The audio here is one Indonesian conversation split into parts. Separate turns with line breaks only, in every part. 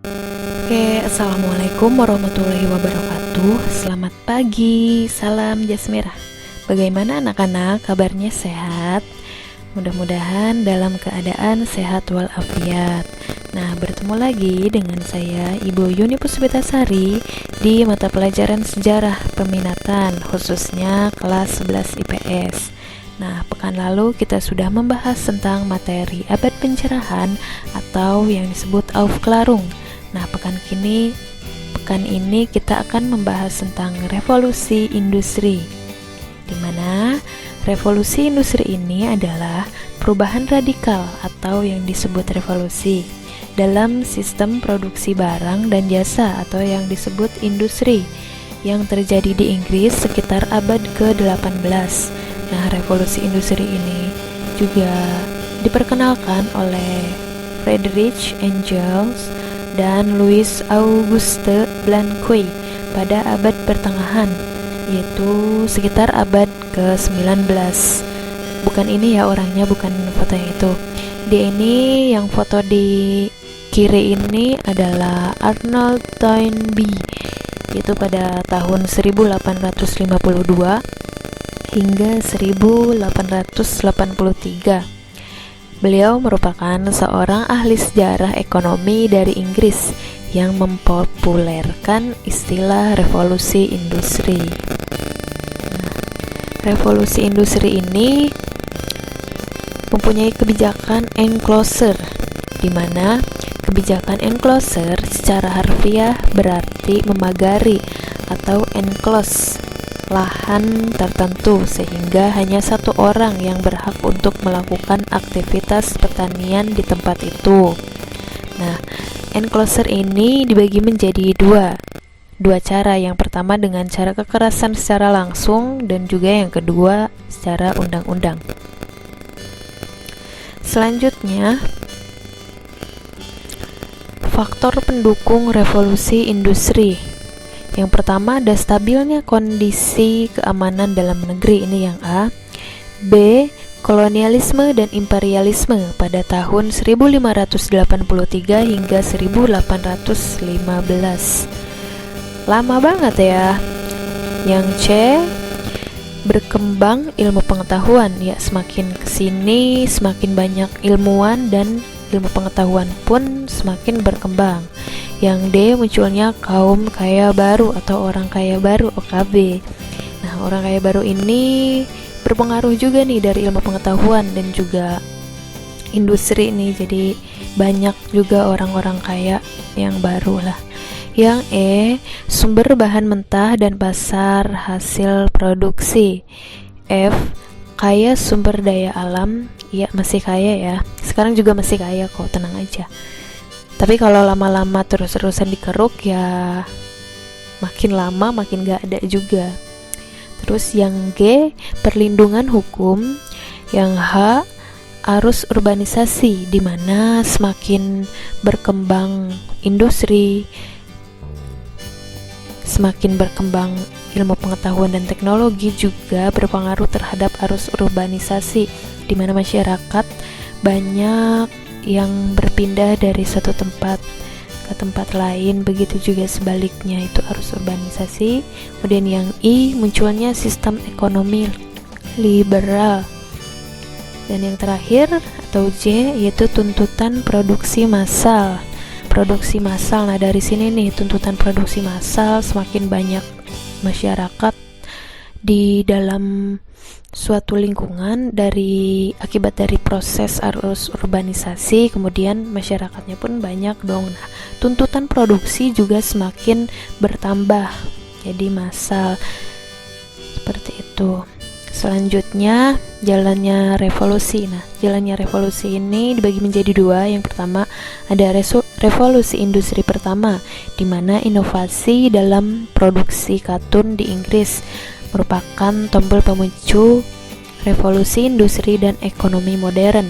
Oke, assalamualaikum warahmatullahi wabarakatuh. Selamat pagi, salam jasmirah. Bagaimana anak-anak, kabarnya sehat? Mudah-mudahan dalam keadaan sehat walafiat. Nah, bertemu lagi dengan saya Ibu Yuni Puspitasari di mata pelajaran sejarah peminatan, khususnya kelas 11 IPS. Nah, pekan lalu kita sudah membahas tentang materi abad pencerahan atau yang disebut Aufklärung. Nah, pekan ini kita akan membahas tentang revolusi industri, di mana revolusi industri ini adalah perubahan radikal atau yang disebut revolusi dalam sistem produksi barang dan jasa atau yang disebut industri yang terjadi di Inggris sekitar abad ke-18. Nah, revolusi industri ini juga diperkenalkan oleh Friedrich Engels dan Louis Auguste Blanquy pada abad pertengahan, yaitu sekitar abad ke-19. Bukan ini ya orangnya, bukan fotonya itu. Dia ini yang foto di kiri ini adalah Arnold Toynbee, yaitu pada tahun 1852 hingga 1883. Beliau merupakan seorang ahli sejarah ekonomi dari Inggris yang mempopulerkan istilah revolusi industri. Nah, revolusi industri ini mempunyai kebijakan enclosure, di mana kebijakan enclosure secara harfiah berarti memagari atau enclose lahan tertentu sehingga hanya satu orang yang berhak untuk melakukan aktivitas pertanian di tempat itu. Nah, enclosure ini dibagi menjadi dua cara. Yang pertama dengan cara kekerasan secara langsung dan juga yang kedua secara undang-undang. Selanjutnya, faktor pendukung revolusi industri. Yang pertama ada stabilnya kondisi keamanan dalam negeri, ini yang A. B. Kolonialisme dan imperialisme pada tahun 1583 hingga 1815. Lama banget ya. Yang C. Berkembang ilmu pengetahuan, ya semakin kesini semakin banyak ilmuwan dan ilmu pengetahuan pun semakin berkembang. Yang D. Munculnya kaum kaya baru atau orang kaya baru, OKB. Nah, orang kaya baru ini berpengaruh juga nih dari ilmu pengetahuan dan juga industri ini, jadi banyak juga orang-orang kaya yang baru lah. Yang E. Sumber bahan mentah dan pasar hasil produksi. F. Kaya sumber daya alam, ya masih kaya ya, sekarang juga masih kaya kok, tenang aja. Tapi kalau lama-lama terus-terusan dikeruk ya makin lama makin gak ada juga. Terus yang G. Perlindungan hukum. Yang H. Arus urbanisasi, di mana semakin berkembang industri, semakin berkembang ilmu pengetahuan dan teknologi juga berpengaruh terhadap arus urbanisasi, di mana masyarakat banyak yang berpindah dari satu tempat ke tempat lain, begitu juga sebaliknya, itu arus urbanisasi. Kemudian yang I. Munculnya sistem ekonomi liberal. Dan yang terakhir atau J, yaitu tuntutan produksi massal. Produksi massal, nah dari sini nih tuntutan produksi massal, semakin banyak masyarakat di dalam suatu lingkungan akibat dari proses arus urbanisasi, kemudian masyarakatnya pun banyak dong. Nah, tuntutan produksi juga semakin bertambah, jadi massal seperti itu. Selanjutnya jalannya revolusi. Nah, jalannya revolusi ini dibagi menjadi dua. Yang pertama ada revolusi industri pertama, di mana inovasi dalam produksi katun di Inggris merupakan tombol pemicu revolusi industri dan ekonomi modern.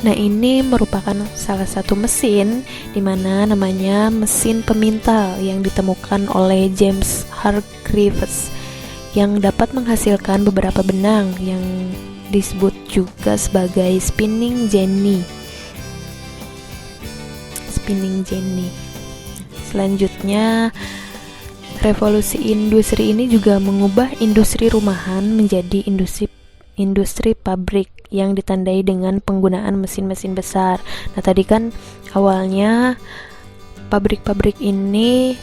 Nah, ini merupakan salah satu mesin di mana namanya mesin pemintal yang ditemukan oleh James Hargreaves yang dapat menghasilkan beberapa benang yang disebut juga sebagai spinning jenny. selanjutnya, revolusi industri ini juga mengubah industri rumahan menjadi industri pabrik yang ditandai dengan penggunaan mesin-mesin besar. Nah, tadi kan awalnya pabrik-pabrik ini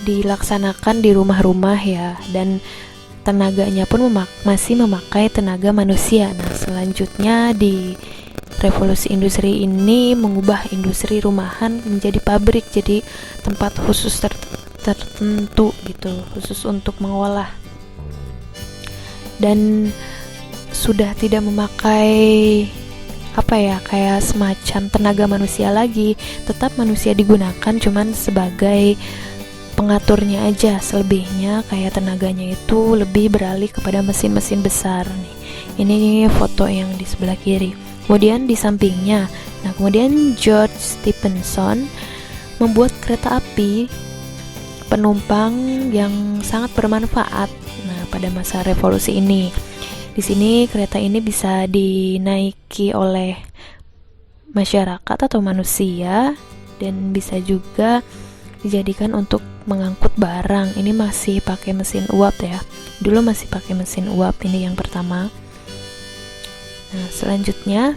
dilaksanakan di rumah-rumah ya, dan tenaganya pun masih memakai tenaga manusia. Nah, selanjutnya di revolusi industri ini mengubah industri rumahan menjadi pabrik, jadi tempat khusus tertentu gitu, khusus untuk mengolah, dan sudah tidak memakai kayak semacam tenaga manusia lagi. Tetap manusia digunakan, cuman sebagai pengaturnya aja, selebihnya kayak tenaganya itu lebih beralih kepada mesin-mesin besar nih. Ini foto yang di sebelah kiri. Kemudian di sampingnya, kemudian George Stephenson membuat kereta api penumpang yang sangat bermanfaat. Nah, pada masa revolusi ini, di sini kereta ini bisa dinaiki oleh masyarakat atau manusia, dan bisa juga dijadikan untuk mengangkut barang. Ini masih pakai mesin uap ya. Dulu masih pakai mesin uap, ini yang pertama. Nah, selanjutnya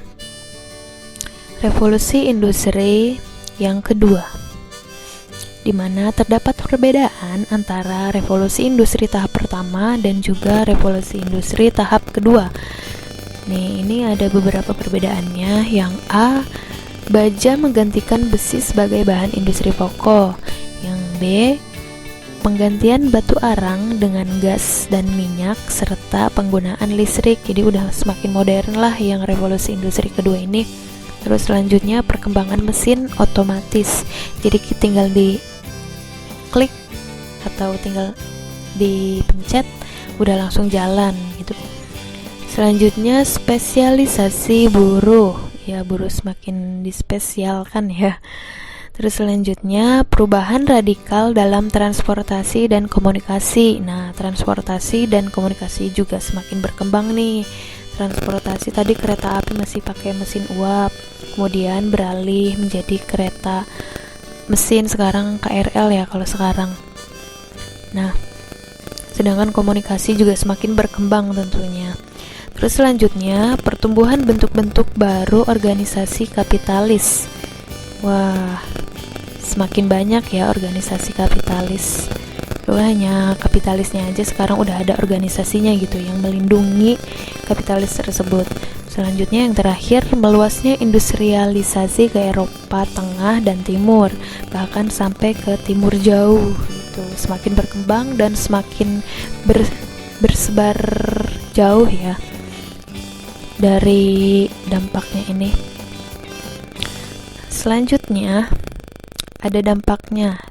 revolusi industri yang kedua, di mana terdapat perbedaan antara revolusi industri tahap pertama dan juga revolusi industri tahap kedua. Nih, ini ada beberapa perbedaannya. Yang A, baja menggantikan besi sebagai bahan industri pokok. Yang B, penggantian batu arang dengan gas dan minyak serta penggunaan listrik. Jadi udah semakin modern lah yang revolusi industri kedua ini. Terus selanjutnya perkembangan mesin otomatis. Jadi tinggal di klik atau tinggal dipencet udah langsung jalan gitu. Selanjutnya spesialisasi buruh. Ya, buruh semakin dispesialkan ya. Terus selanjutnya perubahan radikal dalam transportasi dan komunikasi. Nah, transportasi dan komunikasi juga semakin berkembang nih. Transportasi tadi kereta api masih pakai mesin uap, kemudian beralih menjadi kereta mesin, sekarang KRL ya kalau sekarang. Nah, sedangkan komunikasi juga semakin berkembang tentunya. Terus selanjutnya pertumbuhan bentuk-bentuk baru organisasi kapitalis. Wah, semakin banyak ya organisasi kapitalis. Hanya kapitalisnya aja sekarang udah ada organisasinya gitu yang melindungi kapitalis tersebut. Selanjutnya yang terakhir, meluasnya industrialisasi ke Eropa Tengah dan Timur, bahkan sampai ke Timur jauh gitu. Semakin berkembang dan semakin bersebar jauh ya dari dampaknya ini. Selanjutnya ada dampaknya.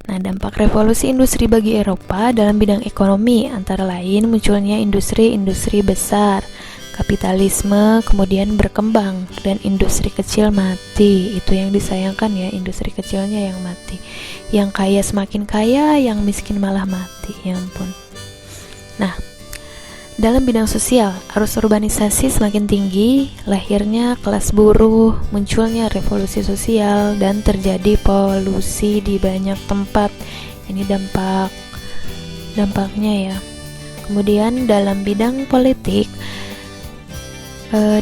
Nah, dampak revolusi industri bagi Eropa dalam bidang ekonomi antara lain munculnya industri-industri besar, kapitalisme kemudian berkembang, dan industri kecil mati. Itu yang disayangkan ya, industri kecilnya yang mati. Yang kaya semakin kaya, yang miskin malah mati. Ya ampun. Nah, dalam bidang sosial, arus urbanisasi semakin tinggi, lahirnya kelas buruh, munculnya revolusi sosial, dan terjadi polusi di banyak tempat. Ini dampaknya ya. Kemudian dalam bidang politik,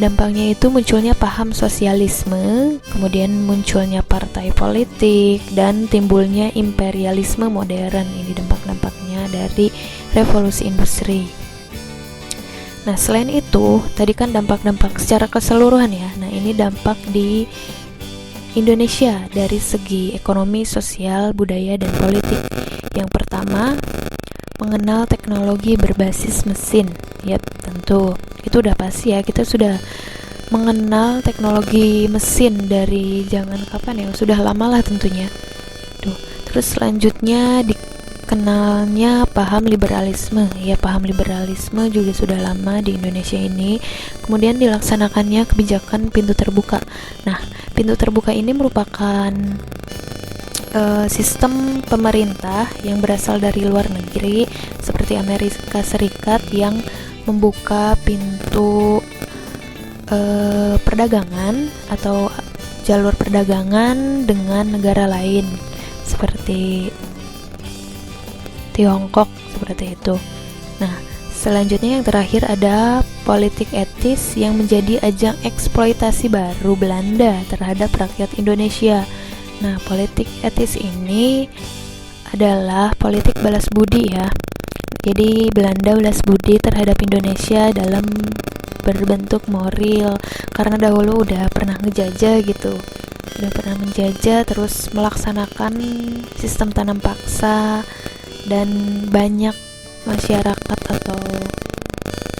dampaknya itu munculnya paham sosialisme, kemudian munculnya partai politik, dan timbulnya imperialisme modern. Ini dampak-dampaknya dari revolusi industri. Nah, selain itu, tadi kan dampak-dampak secara keseluruhan ya. Nah, ini dampak di Indonesia dari segi ekonomi, sosial, budaya, dan politik. Yang pertama, mengenal teknologi berbasis mesin. Yap, tentu. Itu udah pasti ya, kita sudah mengenal teknologi mesin dari zaman kapan ya? Sudah lama lah tentunya. Terus selanjutnya kenalnya paham liberalisme. Ya, paham liberalisme juga sudah lama di Indonesia ini. Kemudian dilaksanakannya kebijakan pintu terbuka. Nah, pintu terbuka ini merupakan sistem pemerintah yang berasal dari luar negeri seperti Amerika Serikat yang membuka pintu perdagangan atau jalur perdagangan dengan negara lain seperti Tiongkok seperti itu. Nah, selanjutnya yang terakhir ada politik etis yang menjadi ajang eksploitasi baru Belanda terhadap rakyat Indonesia. Nah, politik etis ini adalah politik balas budi ya. Jadi Belanda balas budi terhadap Indonesia dalam berbentuk moral, karena dahulu udah pernah ngejajah gitu. Udah pernah menjajah, terus melaksanakan sistem tanam paksa, dan banyak masyarakat atau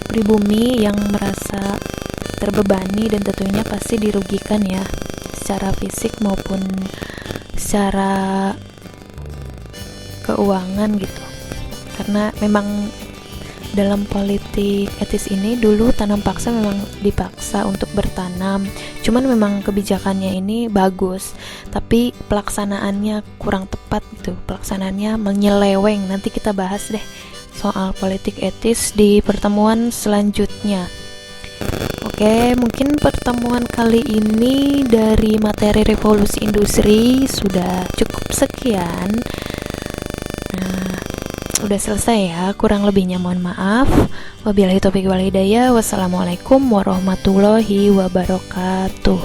pribumi yang merasa terbebani dan tentunya pasti dirugikan ya, secara fisik maupun secara keuangan gitu. Karena memang dalam politik etis ini dulu tanam paksa memang dipaksa untuk bertanam, cuman memang kebijakannya ini bagus, tapi pelaksanaannya kurang tepat gitu, pelaksanaannya menyeleweng. Nanti kita bahas deh soal politik etis di pertemuan selanjutnya. Oke, mungkin pertemuan kali ini dari materi revolusi industri sudah cukup sekian. Nah, udah selesai ya, kurang lebihnya mohon maaf. Wabillahi taufiq wal hidayah. Wassalamualaikum warahmatullahi wabarakatuh.